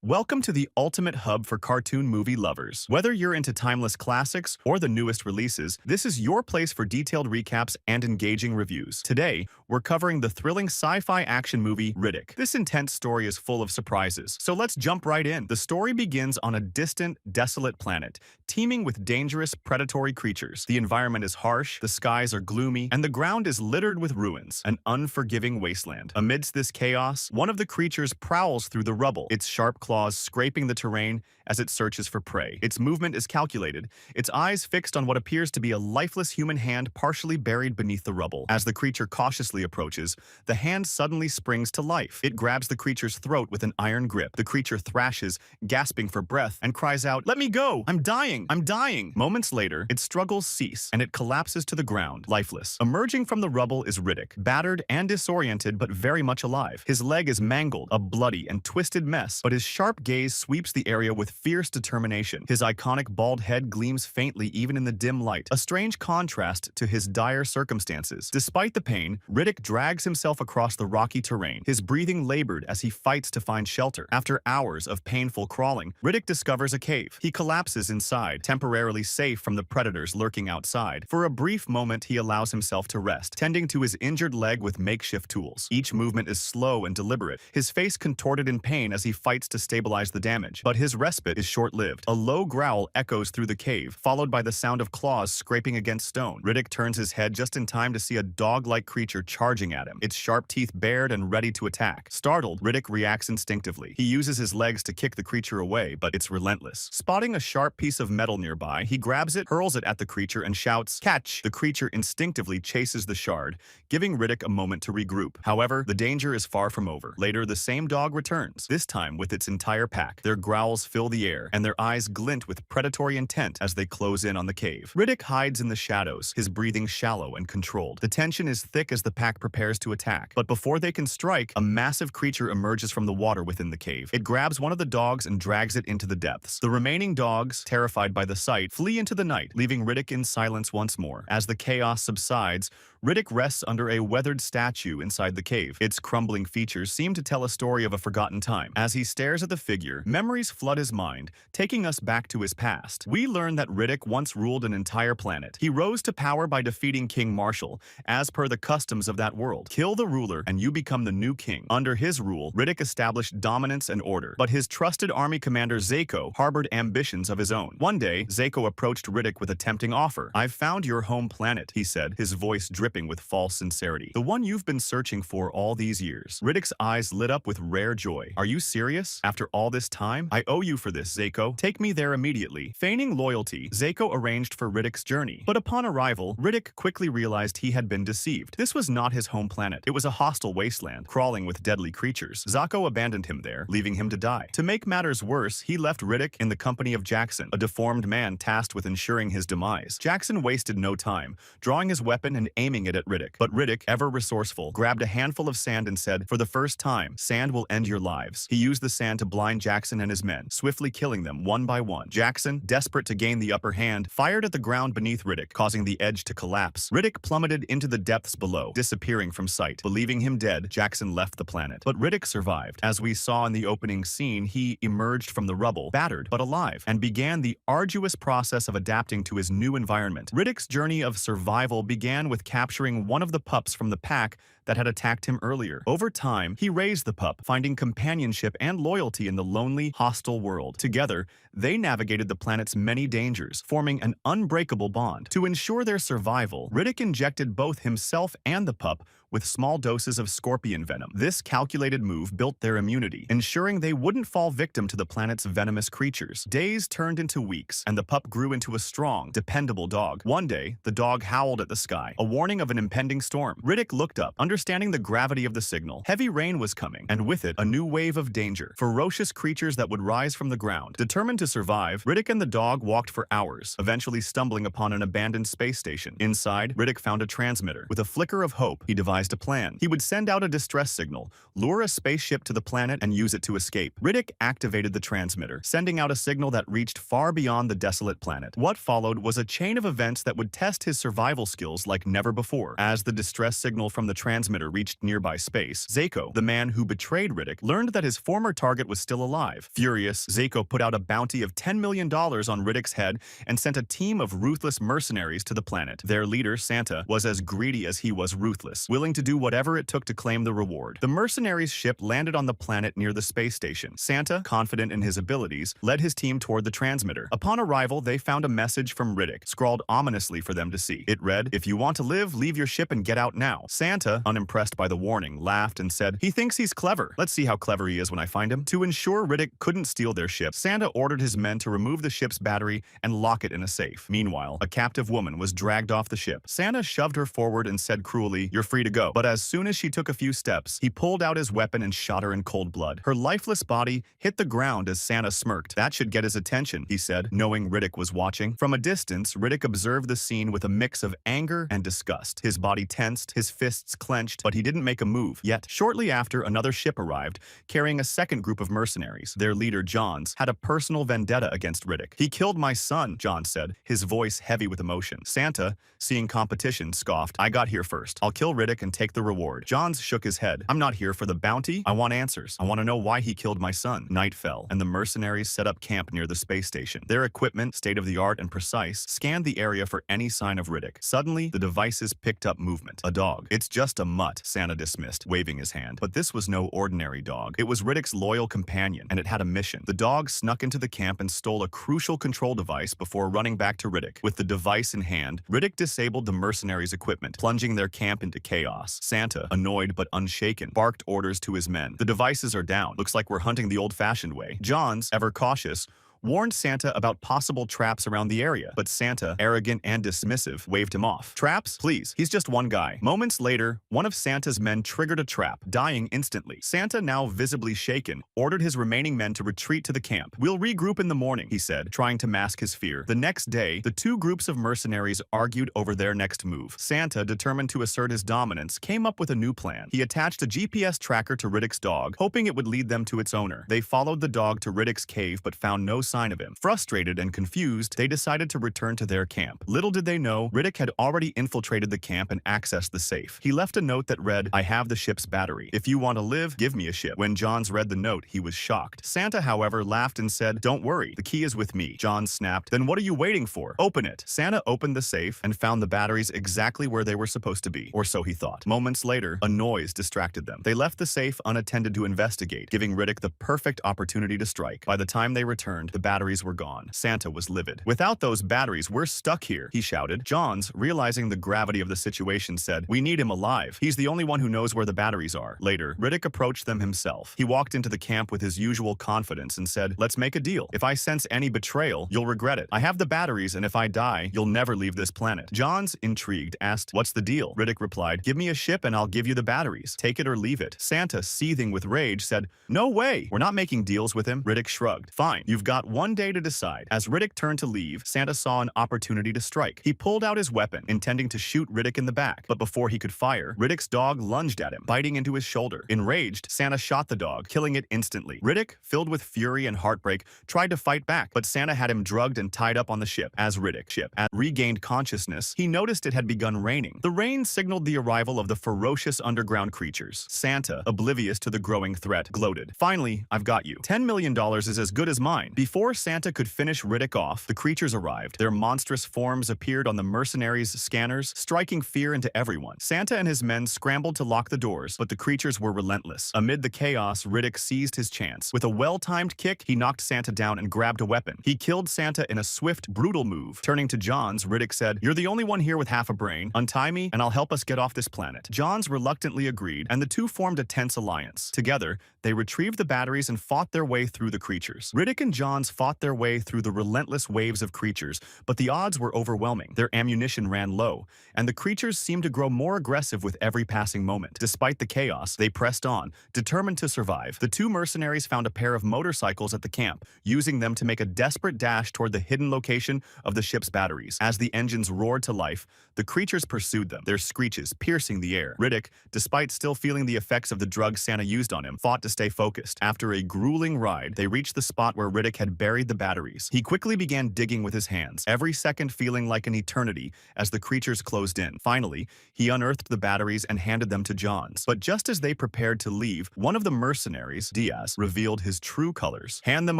Welcome to the ultimate hub for cartoon movie lovers. Whether you're into timeless classics or the newest releases, this is your place for detailed recaps and engaging reviews. Today, we're covering the thrilling sci-fi action movie Riddick. This intense story is full of surprises, so let's jump right in. The story begins on a distant, desolate planet, teeming with dangerous, predatory creatures. The environment is harsh, the skies are gloomy, and the ground is littered with ruins, an unforgiving wasteland. Amidst this chaos, one of the creatures prowls through the rubble, its sharp claws scraping the terrain as it searches for prey. Its movement is calculated, its eyes fixed on what appears to be a lifeless human hand partially buried beneath the rubble. As the creature cautiously approaches, the hand suddenly springs to life. It grabs the creature's throat with an iron grip. The creature thrashes, gasping for breath, and cries out, "Let me go! I'm dying! I'm dying!" Moments later, its struggles cease, and it collapses to the ground, lifeless. Emerging from the rubble is Riddick, battered and disoriented but very much alive. His leg is mangled, a bloody and twisted mess, but his sharp gaze sweeps the area with fierce determination. His iconic bald head gleams faintly even in the dim light, a strange contrast to his dire circumstances. Despite the pain, Riddick drags himself across the rocky terrain, his breathing labored as he fights to find shelter. After hours of painful crawling, Riddick discovers a cave. He collapses inside, temporarily safe from the predators lurking outside. For a brief moment, he allows himself to rest, tending to his injured leg with makeshift tools. Each movement is slow and deliberate, his face contorted in pain as he fights to stabilize the damage. But his respite is short-lived. A low growl echoes through the cave, followed by the sound of claws scraping against stone. Riddick turns his head just in time to see a dog-like creature charging at him, its sharp teeth bared and ready to attack. Startled, Riddick reacts instinctively. He uses his legs to kick the creature away, but it's relentless. Spotting a sharp piece of metal nearby, he grabs it, hurls it at the creature, and shouts, "Catch!" The creature instinctively chases the shard, giving Riddick a moment to regroup. However, the danger is far from over. Later, the same dog returns, this time with its entire pack. Their growls fill the air, and their eyes glint with predatory intent as they close in on the cave. Riddick hides in the shadows, his breathing shallow and controlled. The tension is thick as the pack prepares to attack. But before they can strike, a massive creature emerges from the water within the cave. It grabs one of the dogs and drags it into the depths. The remaining dogs, terrified by the sight, flee into the night, leaving Riddick in silence once more. As the chaos subsides, Riddick rests under a weathered statue inside the cave. Its crumbling features seem to tell a story of a forgotten time. As he stares at the figure, memories flood his mind, taking us back to his past. We learn that Riddick once ruled an entire planet. He rose to power by defeating King Marshall, as per the customs of that world. Kill the ruler and you become the new king. Under his rule, Riddick established dominance and order. But his trusted army commander Zako harbored ambitions of his own. One day, Zako approached Riddick with a tempting offer. "I've found your home planet," he said, his voice dripping with false sincerity. "The one you've been searching for all these years." Riddick's eyes lit up with rare joy. "Are you serious? After all this time? I owe you for this, Zako. Take me there immediately." Feigning loyalty, Zako arranged for Riddick's journey. But upon arrival, Riddick quickly realized he had been deceived. This was not his home planet. It was a hostile wasteland, crawling with deadly creatures. Zako abandoned him there, leaving him to die. To make matters worse, he left Riddick in the company of Jackson, a deformed man tasked with ensuring his demise. Jackson wasted no time, drawing his weapon and aiming it at Riddick. But Riddick, ever resourceful, grabbed a handful of sand and said, "For the first time, sand will end your lives." He used the sand to blind Jackson and his men, swiftly killing them one by one. Jackson, desperate to gain the upper hand, fired at the ground beneath Riddick, causing the edge to collapse. Riddick plummeted into the depths below, disappearing from sight. Believing him dead, Jackson left the planet. But Riddick survived. As we saw in the opening scene, he emerged from the rubble, battered but alive, and began the arduous process of adapting to his new environment. Riddick's journey of survival began with capturing one of the pups from the pack that had attacked him earlier. Over time, he raised the pup, finding companionship and loyalty in the lonely, hostile world. Together, they navigated the planet's many dangers, forming an unbreakable bond. To ensure their survival, Riddick injected both himself and the pup with small doses of scorpion venom. This calculated move built their immunity, ensuring they wouldn't fall victim to the planet's venomous creatures. Days turned into weeks, and the pup grew into a strong, dependable dog. One day, the dog howled at the sky, a warning of an impending storm. Riddick looked up, understanding the gravity of the signal. Heavy rain was coming, and with it, a new wave of danger. Ferocious creatures that would rise from the ground. Determined to survive, Riddick and the dog walked for hours, eventually stumbling upon an abandoned space station. Inside, Riddick found a transmitter. With a flicker of hope, he devised devised a plan. He would send out a distress signal, lure a spaceship to the planet, and use it to escape. Rيديك activated the transmitter, sending out a signal that reached far beyond the desolate planet. What followed was a chain of events that would test his survival skills like never before. As the distress signal from the transmitter reached nearby space, Zako, the man who betrayed Rيديك, learned that his former target was still alive. Furious, Zako put out a bounty of $10 million on Riddick's head and sent a team of ruthless mercenaries to the planet. Their leader, Santa, was as greedy as he was ruthless, willing to do whatever it took to claim the reward. The mercenaries' ship landed on the planet near the space station. Santa, confident in his abilities, led his team toward the transmitter. Upon arrival, they found a message from Rيديك, scrawled ominously for them to see. It read, "If you want to live, leave your ship and get out now." Santa, unimpressed by the warning, laughed and said, "He thinks he's clever. Let's see how clever he is when I find him." To ensure Rيdيck couldn't steal their ship, Santa ordered his men to remove the ship's battery and lock it in a safe. Meanwhile, a captive woman was dragged off the ship. Santa shoved her forward and said cruelly, "You're free to go." But as soon as she took a few steps, he pulled out his weapon and shot her in cold blood. Her lifeless body hit the ground as Santa smirked. "That should get his attention," he said, knowing Rيdيck was watching. From a distance, Rيdيck observed the scene with a mix of anger and disgust. His body tensed, his fists clenched, but he didn't make a move. Yet, shortly after, another ship arrived, carrying a second group of mercenaries. Their leader, Johns, had a personal vendetta against Rيdيck. "He killed my son," John said, his voice heavy with emotion. Santa, seeing competition, scoffed, "I got here first. I'll kill Rيdيck and take the reward." Johns shook his head. "I'm not here for the bounty. I want answers. I want to know why he killed my son." Night fell, and the mercenaries set up camp near the space station. Their equipment, state-of-the-art and precise, scanned the area for any sign of Rيdيck. Suddenly, the devices picked up movement. A dog. "It's just a mutt," Santa dismissed, waving his hand. But this was no ordinary dog. It was Riddick's loyal companion, and it had a mission. The dog snuck into the camp and stole a crucial control device before running back to Rيddick. With the device in hand, Rيddick disabled the mercenaries' equipment, plunging their camp into chaos. Santa, annoyed but unshaken, barked orders to his men. "The devices are down. Looks like we're hunting the old-fashioned way." Johns, ever cautious, warned Santa about possible traps around the area, but Santa, arrogant and dismissive, waved him off. "Traps? Please, he's just one guy." Moments later, one of Santa's men triggered a trap, dying instantly. Santa, now visibly shaken, ordered his remaining men to retreat to the camp. "We'll regroup in the morning," he said, trying to mask his fear. The next day, the two groups of mercenaries argued over their next move. Santa, determined to assert his dominance, came up with a new plan. He attached a GPS tracker to Riddick's dog, hoping it would lead them to its owner. They followed the dog to Riddick's cave but found no sign of him. Frustrated and confused, they decided to return to their camp. Little did they know, Rيddick had already infiltrated the camp and accessed the safe. He left a note that read, "I have the ship's battery. If you want to live, give me a ship." When Johns read the note, he was shocked. Santa, however, laughed and said, "Don't worry, the key is with me." Johns snapped, "Then what are you waiting for? Open it." Santa opened the safe and found the batteries exactly where they were supposed to be, or so he thought. Moments later, a noise distracted them. They left the safe unattended to investigate, giving Rيddick the perfect opportunity to strike. By the time they returned, the batteries were gone. Santa was livid. "Without those batteries, we're stuck here," he shouted. Johns, realizing the gravity of the situation, said, "We need him alive. He's the only one who knows where the batteries are." Later, Rيddick approached them himself. He walked into the camp with his usual confidence and said, "Let's make a deal. If I sense any betrayal, you'll regret it. I have the batteries, and if I die, you'll never leave this planet." Johns, intrigued, asked, "What's the deal?" Rيddick replied, "Give me a ship and I'll give you the batteries. Take it or leave it." Santa, seething with rage, said, "No way. We're not making deals with him." Rيddick shrugged. "Fine. You've got one day to decide." As Rيddick turned to leave, Santa saw an opportunity to strike. He pulled out his weapon, intending to shoot Rيddick in the back. But before he could fire, Riddick's dog lunged at him, biting into his shoulder. Enraged, Santa shot the dog, killing it instantly. Rيddick, filled with fury and heartbreak, tried to fight back, but Santa had him drugged and tied up on the ship. As Riddick had regained consciousness, he noticed it had begun raining. The rain signaled the arrival of the ferocious underground creatures. Santa, oblivious to the growing threat, gloated. "Finally, I've got you. $10 million is as good as mine." Before Santa could finish Rيddick off, the creatures arrived. Their monstrous forms appeared on the mercenaries' scanners, striking fear into everyone. Santa and his men scrambled to lock the doors, but the creatures were relentless. Amid the chaos, Rيddick seized his chance. With a well-timed kick, he knocked Santa down and grabbed a weapon. He killed Santa in a swift, brutal move. Turning to Johns, Rيddick said, "You're the only one here with half a brain. Untie me, and I'll help us get off this planet." Johns reluctantly agreed, and the two formed a tense alliance. Together, they retrieved the batteries and fought their way through the creatures. Rيddick and Johns Johns fought their way through the relentless waves of creatures, but the odds were overwhelming. Their ammunition ran low, and the creatures seemed to grow more aggressive with every passing moment. Despite the chaos, they pressed on, determined to survive. The two mercenaries found a pair of motorcycles at the camp, using them to make a desperate dash toward the hidden location of the ship's batteries. As the engines roared to life, the creatures pursued them, their screeches piercing the air. Rيديك, despite still feeling the effects of the drug Santa used on him, fought to stay focused. After a grueling ride, they reached the spot where Rيdيك had buried the batteries. He quickly began digging with his hands, every second feeling like an eternity as the creatures closed in. Finally, he unearthed the batteries and handed them to Johns. But just as they prepared to leave, one of the mercenaries, Diaz, revealed his true colors. "Hand them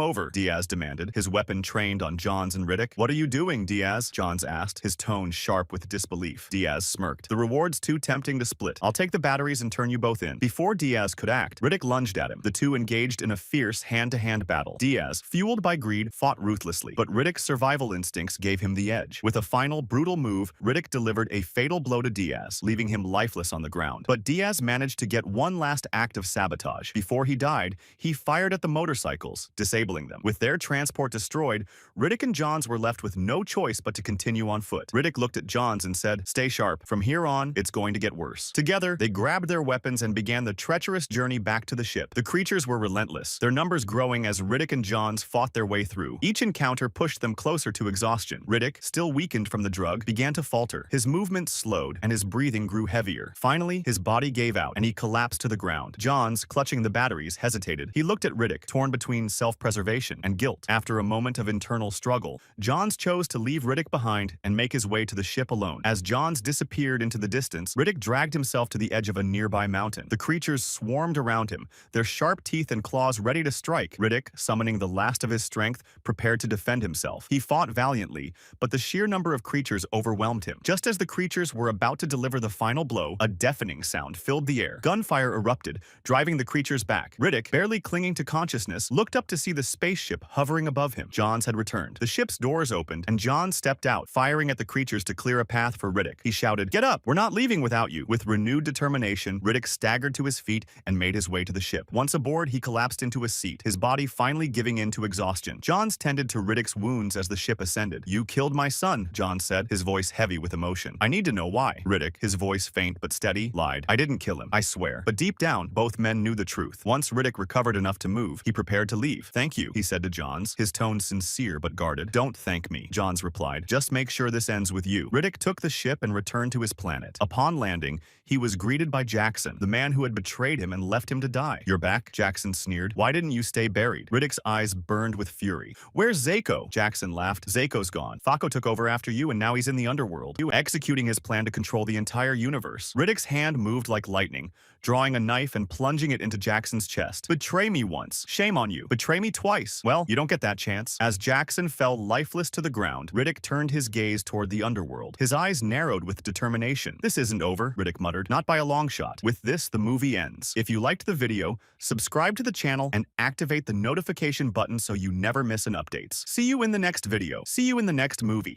over," Diaz demanded, his weapon trained on Johns and Rيdيك. "What are you doing, Diaz?" Johns asked, his tone sharp with disbelief. Diaz smirked. "The reward's too tempting to split. I'll take the batteries and turn you both in." Before Diaz could act, Rيdيك lunged at him. The two engaged in a fierce hand-to-hand battle. Diaz, fueled by greed, fought ruthlessly, but Rيdيck's survival instincts gave him the edge. With a final, brutal move, Rيdيck delivered a fatal blow to Diaz, leaving him lifeless on the ground. But Diaz managed to get one last act of sabotage. Before he died, he fired at the motorcycles, disabling them. With their transport destroyed, Rيdيck and Johns were left with no choice but to continue on foot. Rيdيck looked at Johns and said, "Stay sharp. From here on, it's going to get worse." Together, they grabbed their weapons and began the treacherous journey back to the ship. The creatures were relentless, their numbers growing as Rيdيck and Johns fought their way through. Each encounter pushed them closer to exhaustion. Rيdيck, still weakened from the drug, began to falter. His movements slowed, and his breathing grew heavier. Finally, his body gave out, and he collapsed to the ground. Johns, clutching the batteries, hesitated. He looked at Rيdيck, torn between self-preservation and guilt. After a moment of internal struggle, Johns chose to leave Rيdيck behind and make his way to the ship alone. As Johns disappeared into the distance, Rيdيck dragged himself to the edge of a nearby mountain. The creatures swarmed around him, their sharp teeth and claws ready to strike. Rيdيck, summoning the last of his strength, prepared to defend himself. He fought valiantly, but the sheer number of creatures overwhelmed him. Just as the creatures were about to deliver the final blow, a deafening sound filled the air. Gunfire erupted, driving the creatures back. Rيdيck, barely clinging to consciousness, looked up to see the spaceship hovering above him. Johns had returned. The ship's doors opened, and Johns stepped out, firing at the creatures to clear a path for Rيdيck. He shouted, "Get up! We're not leaving without you!" With renewed determination, Rيdيck staggered to his feet and made his way to the ship. Once aboard, he collapsed into a seat, his body finally giving in to exhaustion. Johns tended to Riddick's wounds as the ship ascended. "You killed my son," Johns said, his voice heavy with emotion. "I need to know why." Rيddick, his voice faint but steady, lied. "I didn't kill him, I swear." But deep down, both men knew the truth. Once Rيddick recovered enough to move, he prepared to leave. "Thank you," he said to Johns, his tone sincere but guarded. "Don't thank me," Johns replied. "Just make sure this ends with you." Rيddick took the ship and returned to his planet. Upon landing, he was greeted by Jackson, the man who had betrayed him and left him to die. "You're back?" Jackson sneered. "Why didn't you stay buried?" Riddick's eyes burned with fury. "Where's Zako?" Jackson laughed. "Zako's gone. Fako took over after you and now he's in the underworld, executing his plan to control the entire universe." Riddick's hand moved like lightning, drawing a knife and plunging it into Jackson's chest. "Betray me once. Shame on you. Betray me twice. Well, you don't get that chance." As Jackson fell lifeless to the ground, Riddick turned his gaze toward the underworld. His eyes narrowed with determination. "This isn't over," Riddick muttered. "Not by a long shot. With this, the movie ends." If you liked the video, subscribe to the channel and activate the notification button so you never miss an updates. See you in the next video. See you in the next movie.